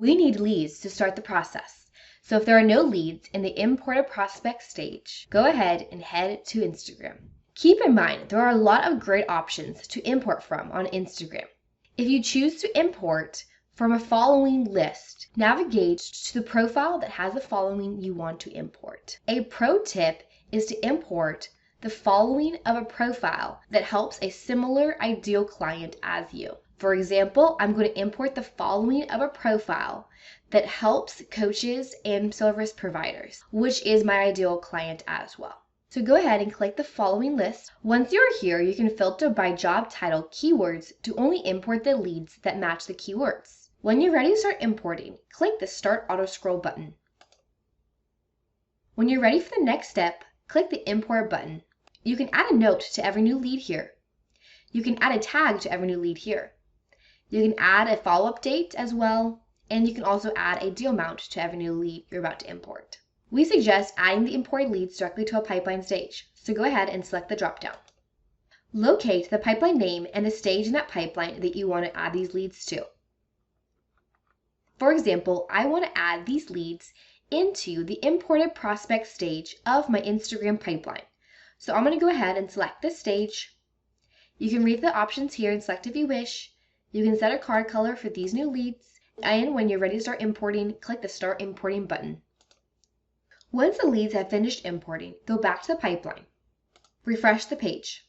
We need leads to start the process. So if there are no leads in the import a prospect stage, go ahead and head to Instagram. Keep in mind, there are a lot of great options to import from on Instagram. If you choose to import from a following list, navigate to the profile that has the following you want to import. A pro tip is to import the following of a profile that helps a similar ideal client as you. For example, I'm going to import the following of a profile that helps coaches and service providers, which is my ideal client as well. So go ahead and click the following list. Once you're here, you can filter by job title keywords to only import the leads that match the keywords. When you're ready to start importing, click the Start Auto Scroll button. When you're ready for the next step, click the Import button. You can add a note to every new lead here. You can add a tag to every new lead here. You can add a follow-up date as well, and you can also add a deal amount to every new lead you're about to import. We suggest adding the imported leads directly to a pipeline stage, so go ahead and select the dropdown. Locate the pipeline name and the stage in that pipeline that you want to add these leads to. For example, I want to add these leads into the imported prospect stage of my Instagram pipeline. So I'm going to go ahead and select this stage. You can read the options here and select if you wish. You can set a card color for these new leads, and when you're ready to start importing, click the Start Importing button. Once the leads have finished importing, go back to the pipeline. Refresh the page.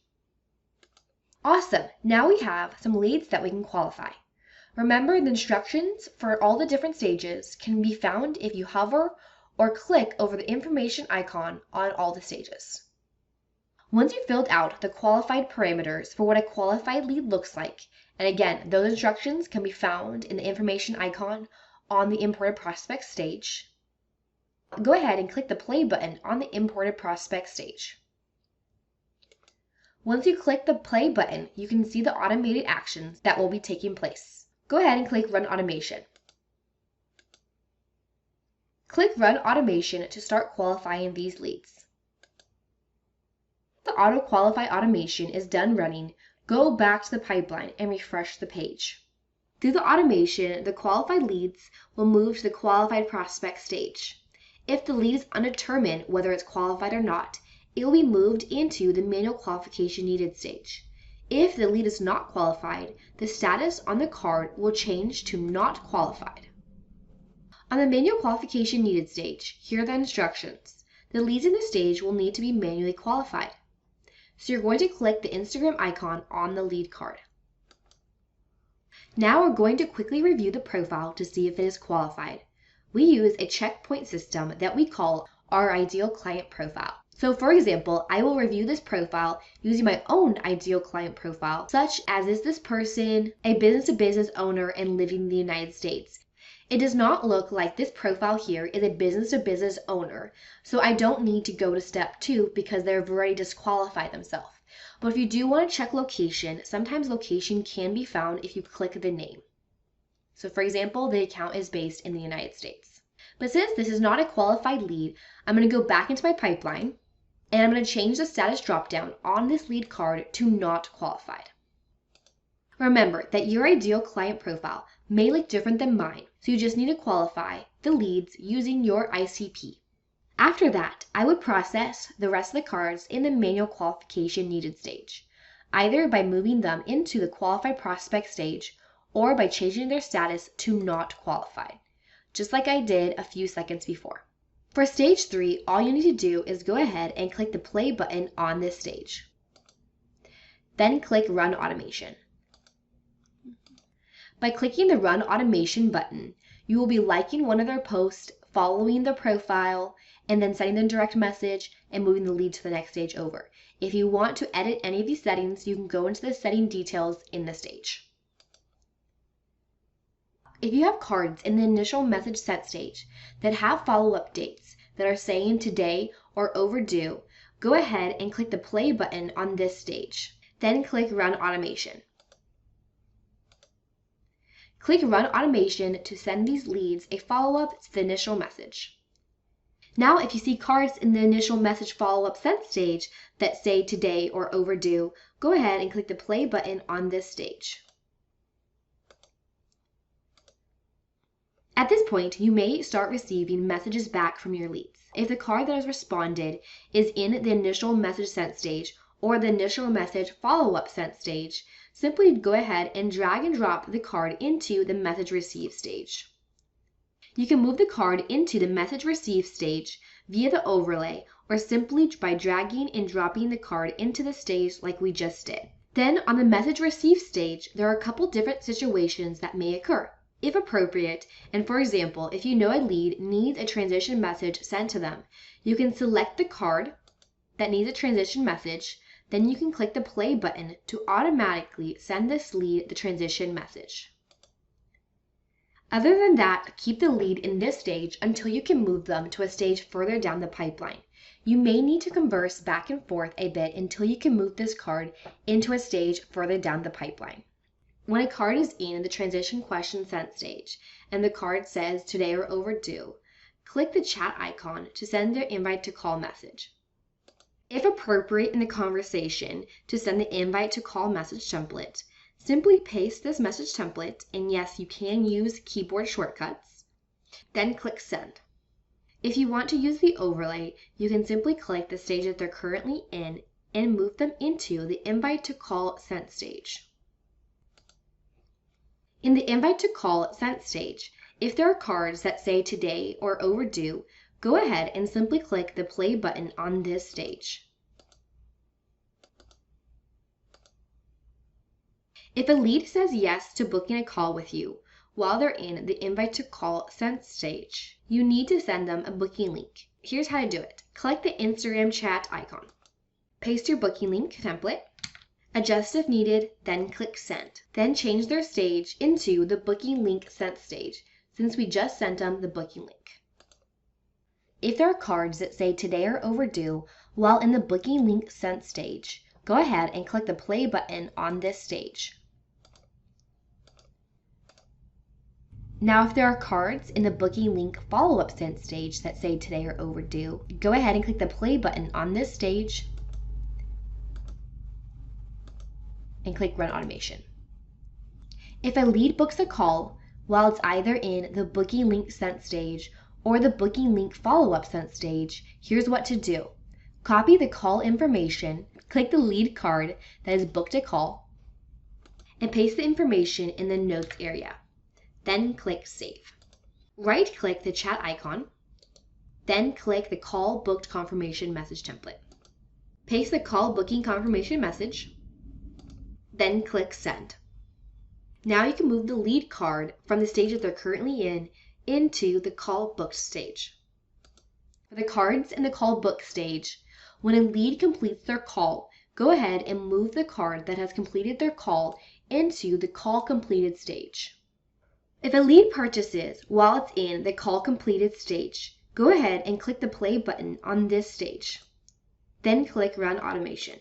Awesome! Now we have some leads that we can qualify. Remember, the instructions for all the different stages can be found if you hover or click over the information icon on all the stages. Once you've filled out the qualified parameters for what a qualified lead looks like, and again, those instructions can be found in the information icon on the imported prospect stage, go ahead and click the play button on the imported prospect stage. Once you click the play button, you can see the automated actions that will be taking place. Go ahead and click Run Automation. Click Run Automation to start qualifying these leads. The Auto Qualify automation is done running, go back to the pipeline and refresh the page. Through the automation, the qualified leads will move to the qualified prospect stage. If the lead is undetermined whether it's qualified or not, it will be moved into the manual qualification needed stage. If the lead is not qualified, the status on the card will change to not qualified. On the manual qualification needed stage, here are the instructions. The leads in this stage will need to be manually qualified. So you're going to click the Instagram icon on the lead card. Now we're going to quickly review the profile to see if it is qualified. We use a checkpoint system that we call our ideal client profile. So for example, I will review this profile using my own ideal client profile, such as is this person a business-to-business owner and living in the United States. It does not look like this profile here is a business-to-business owner, so I don't need to go to step 2 because they've already disqualified themselves. But if you do want to check location, sometimes location can be found if you click the name. So for example, the account is based in the United States. But since this is not a qualified lead, I'm going to go back into my pipeline, and I'm going to change the status dropdown on this lead card to not qualified. Remember that your ideal client profile may look different than mine, so you just need to qualify the leads using your ICP. After that, I would process the rest of the cards in the manual qualification needed stage, either by moving them into the qualified prospect stage or by changing their status to not qualified, just like I did a few seconds before. For stage 3, all you need to do is go ahead and click the play button on this stage. Then click Run Automation. By clicking the Run Automation button, you will be liking one of their posts, following the profile, and then sending them direct message and moving the lead to the next stage over. If you want to edit any of these settings, you can go into the setting details in the stage. If you have cards in the initial message sent stage that have follow-up dates that are saying today or overdue, go ahead and click the play button on this stage. Then click Run Automation. Click Run Automation to send these leads a follow-up to the initial message. Now, if you see cards in the initial message follow-up sent stage that say today or overdue, go ahead and click the play button on this stage. At this point, you may start receiving messages back from your leads. If the card that has responded is in the initial message sent stage or the initial message follow-up sent stage, simply go ahead and drag and drop the card into the message received stage. You can move the card into the message received stage via the overlay or simply by dragging and dropping the card into the stage like we just did. Then on the message received stage, there are a couple different situations that may occur. If appropriate, and for example, if you know a lead needs a transition message sent to them, you can select the card that needs a transition message, then you can click the play button to automatically send this lead the transition message. Other than that, keep the lead in this stage until you can move them to a stage further down the pipeline. You may need to converse back and forth a bit until you can move this card into a stage further down the pipeline. When a card is in the transition question sent stage and the card says today or overdue, click the chat icon to send the invite to call message. If appropriate in the conversation to send the invite to call message template, simply paste this message template, and yes, you can use keyboard shortcuts, then click send. If you want to use the overlay, you can simply click the stage that they're currently in and move them into the invite to call sent stage. In the invite to call sent stage, if there are cards that say today or overdue, go ahead and simply click the play button on this stage. If a lead says yes to booking a call with you while they're in the invite to call sent stage, you need to send them a booking link. Here's how to do it. Click the Instagram chat icon. Paste your booking link template. Adjust if needed, then click send. Then change their stage into the booking link sent stage since we just sent them the booking link. If there are cards that say today or overdue while in the booking link sent stage, go ahead and click the play button on this stage. Now, if there are cards in the booking link follow-up sent stage that say today or overdue, go ahead and click the play button on this stage and click run automation. If a lead books a call while it's either in the booking link sent stage or the booking link follow-up sent stage, here's what to do. Copy the call information, click the lead card that has booked a call, and paste the information in the notes area. Then click save. Right-click the chat icon, then click the call booked confirmation message template. Paste the call booking confirmation message, then click send. Now you can move the lead card from the stage that they're currently in into the call booked stage. For the cards in the call booked stage, when a lead completes their call, go ahead and move the card that has completed their call into the call completed stage. If a lead purchases while it's in the call completed stage, go ahead and click the play button on this stage. Then click run automation.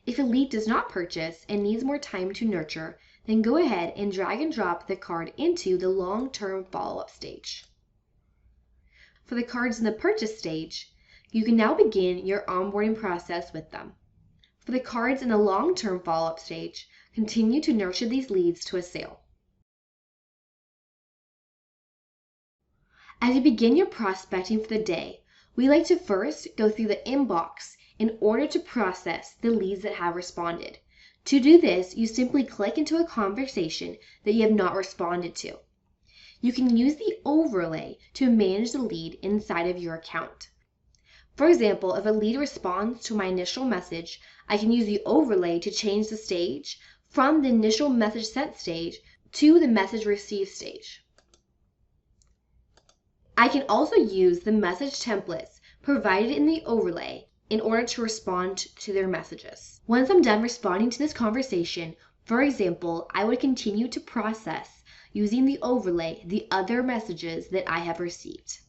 If a lead does not purchase and needs more time to nurture, then go ahead and drag and drop the card into the long-term follow-up stage. For the cards in the purchase stage, you can now begin your onboarding process with them. For the cards in the long-term follow-up stage, continue to nurture these leads to a sale. As you begin your prospecting for the day, we like to first go through the inbox in order to process the leads that have responded. To do this, you simply click into a conversation that you have not responded to. You can use the overlay to manage the lead inside of your account. For example, if a lead responds to my initial message, I can use the overlay to change the stage from the initial message sent stage to the message received stage. I can also use the message templates provided in the overlay in order to respond to their messages. Once I'm done responding to this conversation, for example, I would continue to process using the overlay the other messages that I have received.